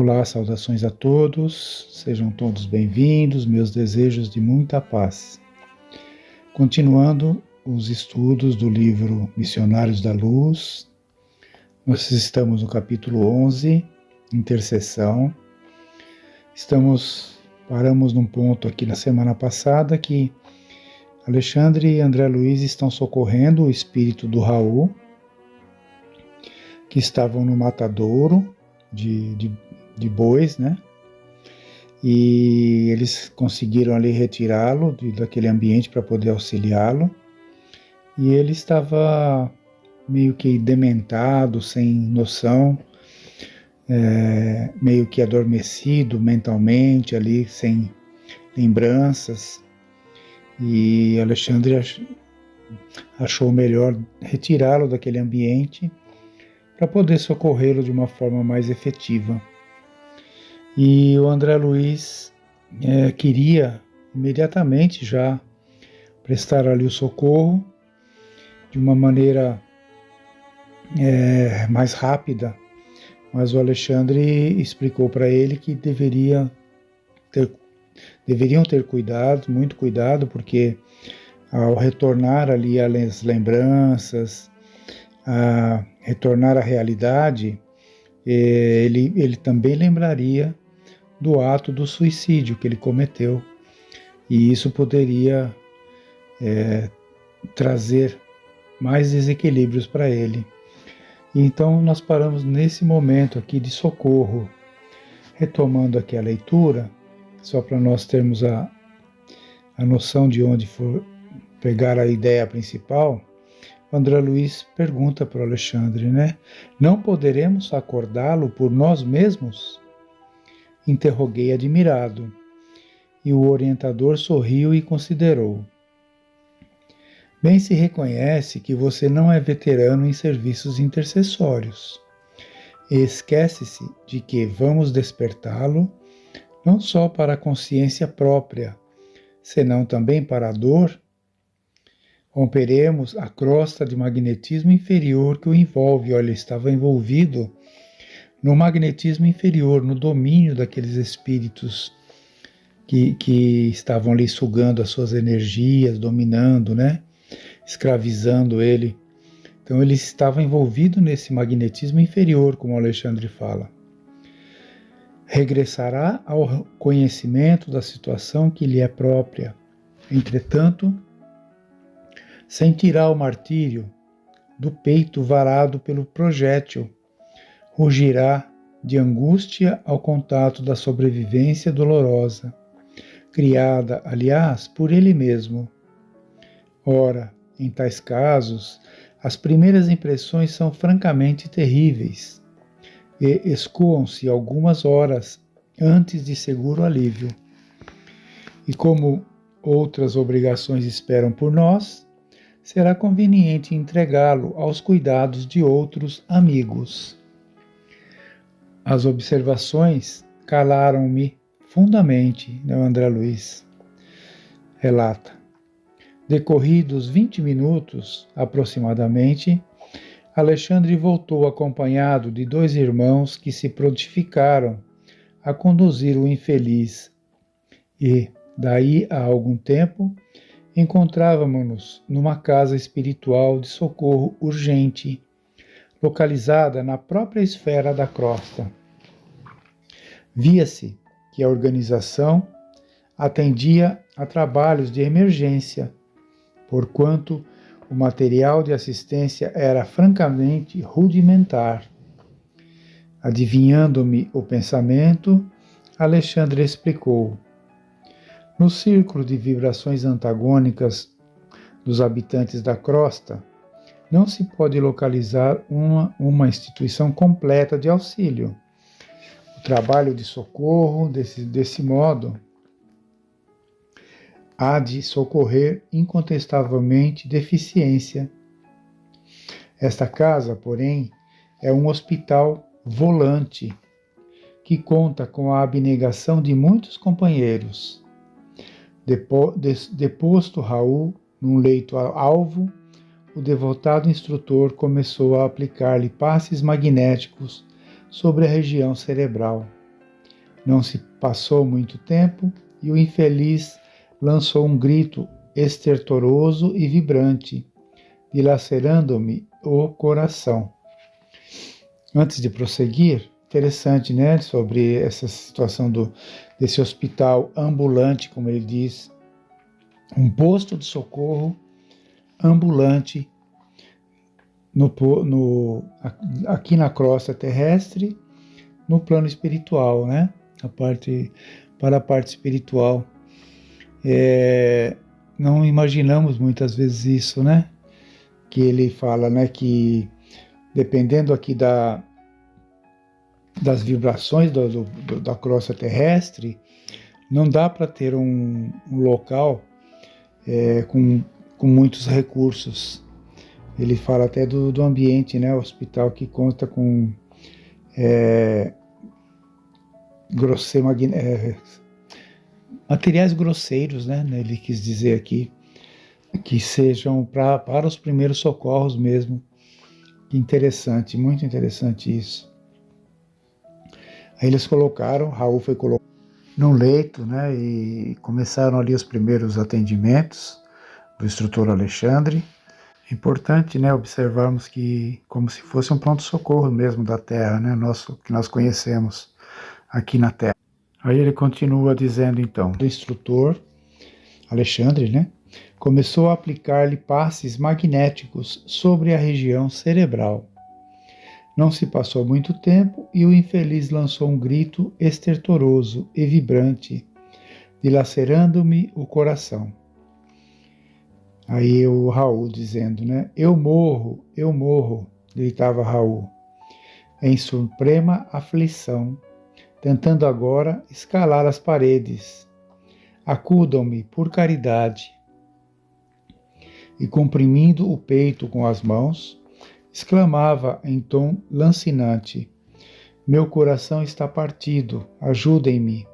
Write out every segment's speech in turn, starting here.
Olá, saudações a todos, sejam todos bem-vindos, meus desejos de muita paz. Continuando os estudos do livro Missionários da Luz, nós estamos no capítulo 11, Intercessão. Paramos num ponto aqui na semana passada que Alexandre e André Luiz estão socorrendo o espírito do Raul, que estavam no matadouro de bois, né? E eles conseguiram ali retirá-lo daquele ambiente para poder auxiliá-lo. E ele estava meio que dementado, sem noção, meio que adormecido mentalmente ali, sem lembranças. E Alexandre achou melhor retirá-lo daquele ambiente para poder socorrê-lo de uma forma mais efetiva. E o André Luiz queria imediatamente já prestar ali o socorro de uma maneira mais rápida, mas o Alexandre explicou para ele que deveriam ter cuidado, muito cuidado, porque ao retornar ali as lembranças, a retornar à realidade, ele também lembraria do ato do suicídio que ele cometeu, e isso poderia trazer mais desequilíbrios para ele. Então nós paramos nesse momento aqui de socorro, retomando aqui a leitura, só para nós termos a noção de onde for pegar a ideia principal. André Luiz pergunta para o Alexandre, né? Não poderemos acordá-lo por nós mesmos? Interroguei admirado, e o orientador sorriu e considerou. Bem se reconhece que você não é veterano em serviços intercessórios. E esquece-se de que vamos despertá-lo não só para a consciência própria, senão também para a dor. Romperemos a crosta de magnetismo inferior que o envolve. Olha, ele estava envolvido no magnetismo inferior, no domínio daqueles espíritos que estavam ali sugando as suas energias, dominando, né? Escravizando ele. Então ele estava envolvido nesse magnetismo inferior, como o Alexandre fala. Regressará ao conhecimento da situação que lhe é própria. Entretanto, sentirá o martírio do peito varado pelo projétil, rugirá de angústia ao contato da sobrevivência dolorosa, criada, aliás, por ele mesmo. Ora, em tais casos, as primeiras impressões são francamente terríveis e escoam-se algumas horas antes de seguro alívio. E como outras obrigações esperam por nós, será conveniente entregá-lo aos cuidados de outros amigos. As observações calaram-me fundamente, né, André Luiz relata. Decorridos 20 minutos, aproximadamente, Alexandre voltou acompanhado de 2 irmãos que se prontificaram a conduzir o infeliz e, daí a algum tempo, encontrávamos-nos numa casa espiritual de socorro urgente, localizada na própria esfera da crosta. Via-se que a organização atendia a trabalhos de emergência, porquanto o material de assistência era francamente rudimentar. Adivinhando-me o pensamento, Alexandre explicou. No círculo de vibrações antagônicas dos habitantes da crosta, não se pode localizar uma instituição completa de auxílio. O trabalho de socorro, desse modo, há de socorrer incontestavelmente deficiência. Esta casa, porém, é um hospital volante, que conta com a abnegação de muitos companheiros. Deposto Raul num leito alvo, o devotado instrutor começou a aplicar-lhe passes magnéticos sobre a região cerebral. Não se passou muito tempo e o infeliz lançou um grito estertoroso e vibrante, dilacerando-me o coração. Antes de prosseguir, interessante, né, sobre essa situação desse hospital ambulante, como ele diz, um posto de socorro ambulante aqui na crosta terrestre, no plano espiritual, né, para a parte espiritual. Não imaginamos muitas vezes isso, né, que ele fala, né, que dependendo aqui das vibrações da crosta terrestre, não dá para ter um local com muitos recursos. Ele fala até do ambiente, né? O hospital que conta com materiais grosseiros, né? Ele quis dizer aqui, que sejam para os primeiros socorros mesmo. Que interessante, muito interessante isso. Aí eles Raul foi colocado num leito, né? E começaram ali os primeiros atendimentos do instrutor Alexandre. Importante, né, observarmos que como se fosse um pronto-socorro mesmo da Terra, né, que nós conhecemos aqui na Terra. Aí ele continua dizendo então, o instrutor Alexandre, né, começou a aplicar-lhe passes magnéticos sobre a região cerebral. Não se passou muito tempo e o infeliz lançou um grito estertoroso e vibrante, dilacerando-me o coração. Aí o Raul dizendo, né? Eu morro, gritava Raul, em suprema aflição, tentando agora escalar as paredes. Acudam-me, por caridade. E comprimindo o peito com as mãos, exclamava em tom lancinante, meu coração está partido, ajudem-me,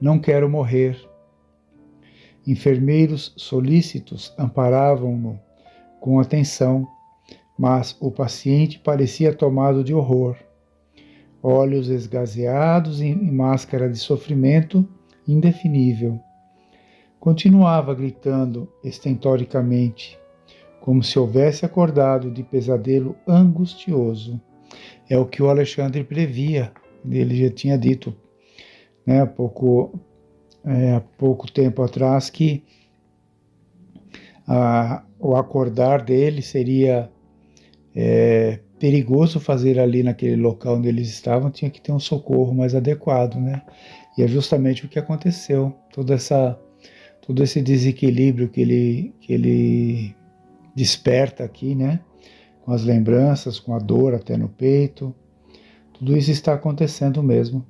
não quero morrer. Enfermeiros solícitos amparavam-no com atenção, mas o paciente parecia tomado de horror. Olhos esgazeados e máscara de sofrimento indefinível. Continuava gritando estentoricamente, como se houvesse acordado de pesadelo angustioso. É o que o Alexandre previa, ele já tinha dito, né, há pouco tempo atrás, que o acordar dele seria perigoso fazer ali naquele local onde eles estavam, tinha que ter um socorro mais adequado, né? E é justamente o que aconteceu, todo esse desequilíbrio que ele desperta aqui, né? Com as lembranças, com a dor até no peito, tudo isso está acontecendo mesmo.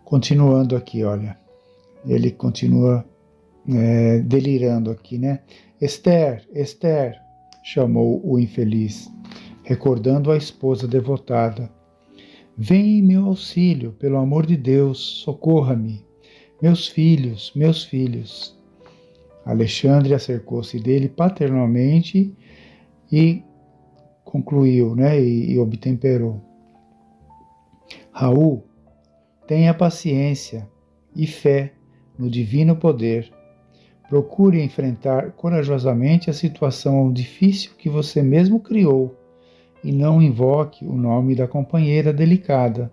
Continuando aqui, olha, ele continua delirando aqui, né? Esther, Esther, chamou o infeliz, recordando a esposa devotada. Vem em meu auxílio, pelo amor de Deus, socorra-me. Meus filhos, meus filhos. Alexandre acercou-se dele paternalmente e concluiu, né? E obtemperou. Raul, tenha paciência e fé no divino poder. Procure enfrentar corajosamente a situação difícil que você mesmo criou e não invoque o nome da companheira delicada.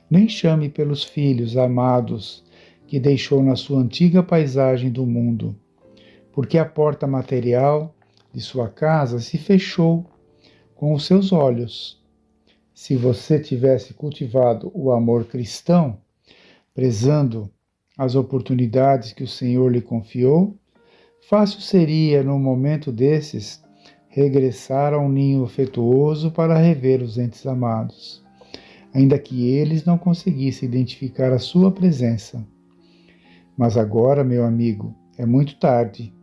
Nem chame pelos filhos amados que deixou na sua antiga paisagem do mundo, porque a porta material de sua casa se fechou com os seus olhos. Se você tivesse cultivado o amor cristão, prezando as oportunidades que o Senhor lhe confiou, fácil seria, num momento desses, regressar a um ninho afetuoso para rever os entes amados, ainda que eles não conseguissem identificar a sua presença. Mas agora, meu amigo, é muito tarde.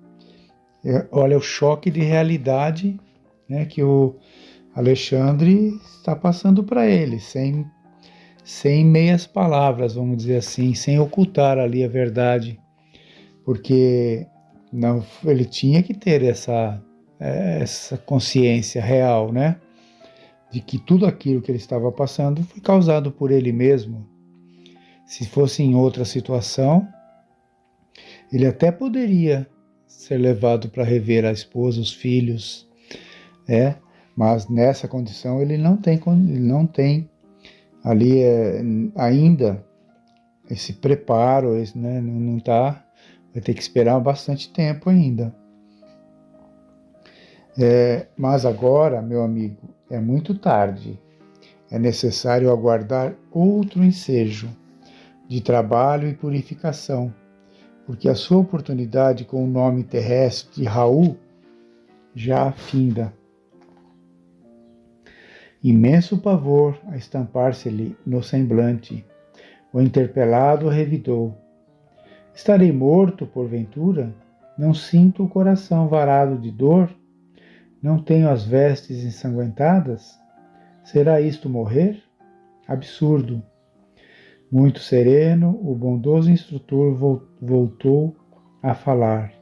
Olha o choque de realidade, né, que o Alexandre está passando para ele, sem meias palavras, vamos dizer assim, sem ocultar ali a verdade, porque não, ele tinha que ter essa consciência real, né, de que tudo aquilo que ele estava passando foi causado por ele mesmo. Se fosse em outra situação, ele até poderia ser levado para rever a esposa, os filhos, mas nessa condição ele não tem ali ainda esse preparo, né, não tá, vai ter que esperar bastante tempo ainda. Mas agora, meu amigo, é muito tarde. É necessário aguardar outro ensejo de trabalho e purificação, porque a sua oportunidade com o nome terrestre de Raul já finda. Imenso pavor a estampar-se-lhe no semblante. O interpelado revidou: estarei morto, porventura? Não sinto o coração varado de dor? Não tenho as vestes ensanguentadas? Será isto morrer? Absurdo. Muito sereno, o bondoso instrutor voltou a falar.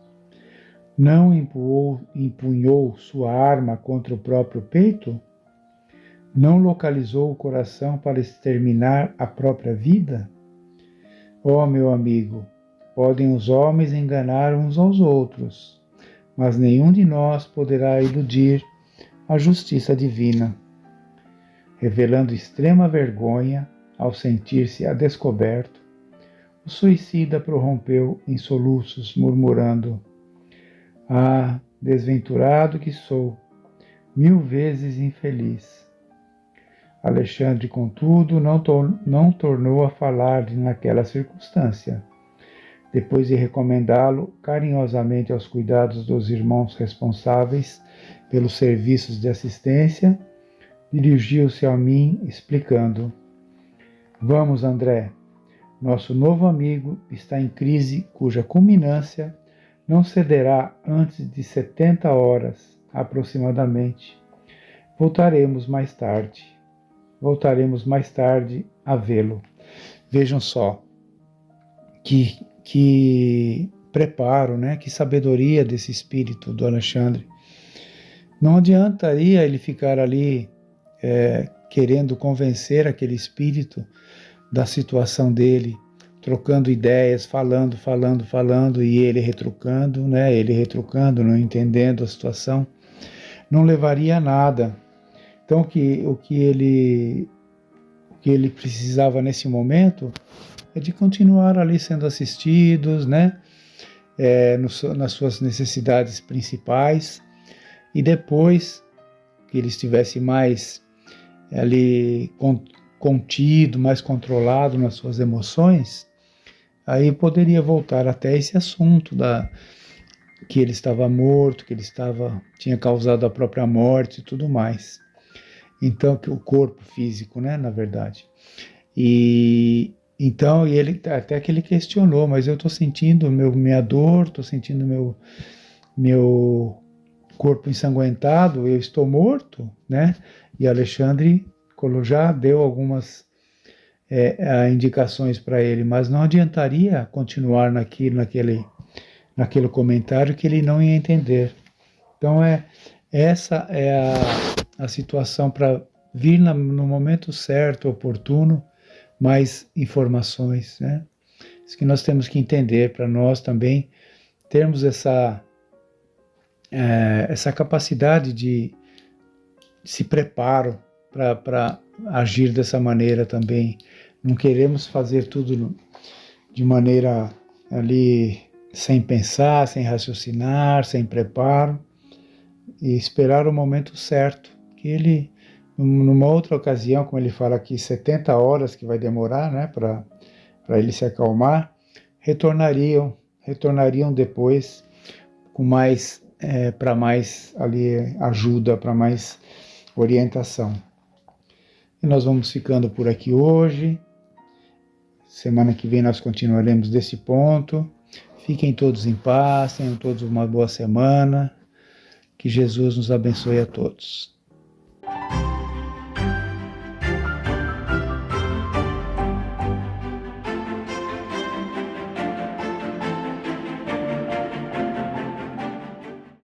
Não empunhou sua arma contra o próprio peito? Não localizou o coração para exterminar a própria vida? Ó, meu amigo, podem os homens enganar uns aos outros, mas nenhum de nós poderá iludir a justiça divina. Revelando extrema vergonha ao sentir-se a descoberto, o suicida prorrompeu em soluços, murmurando: ah, desventurado que sou, 1000 vezes infeliz. Alexandre, contudo, não tornou a falar-lhe naquela circunstância. Depois de recomendá-lo carinhosamente aos cuidados dos irmãos responsáveis pelos serviços de assistência, dirigiu-se a mim, explicando: vamos, André, nosso novo amigo está em crise cuja culminância não cederá antes de 70 horas, aproximadamente. Voltaremos mais tarde a vê-lo. Vejam só que preparo, né? Que sabedoria desse espírito do Alexandre. Não adiantaria ele ficar ali querendo convencer aquele espírito da situação dele, trocando ideias, falando, e ele retrucando, né? Não entendendo a situação, não levaria a nada. Então, o que ele precisava nesse momento é de continuar ali sendo assistidos, né? Nas suas necessidades principais, e depois que ele estivesse mais ali contido, mais controlado nas suas emoções, aí poderia voltar até esse assunto que ele estava morto, que ele tinha causado a própria morte e tudo mais. Então, que o corpo físico, né, na verdade. E ele até que ele questionou, mas eu estou sentindo minha dor, estou sentindo meu corpo ensanguentado, eu estou morto, né? E Alexandre já deu algumas indicações para ele, mas não adiantaria continuar naquele comentário que ele não ia entender. Então essa é a situação para vir no momento certo, oportuno, mais informações, né? Isso que nós temos que entender para nós também termos essa capacidade de se preparo para agir dessa maneira também. Não queremos fazer tudo de maneira ali sem pensar, sem raciocinar, sem preparo, e esperar o momento certo, que ele, numa outra ocasião, como ele fala aqui, 70 horas que vai demorar, né, para ele se acalmar, retornariam depois com para mais ali ajuda, para mais orientação. E nós vamos ficando por aqui hoje. Semana que vem nós continuaremos desse ponto. Fiquem todos em paz, tenham todos uma boa semana. Que Jesus nos abençoe a todos.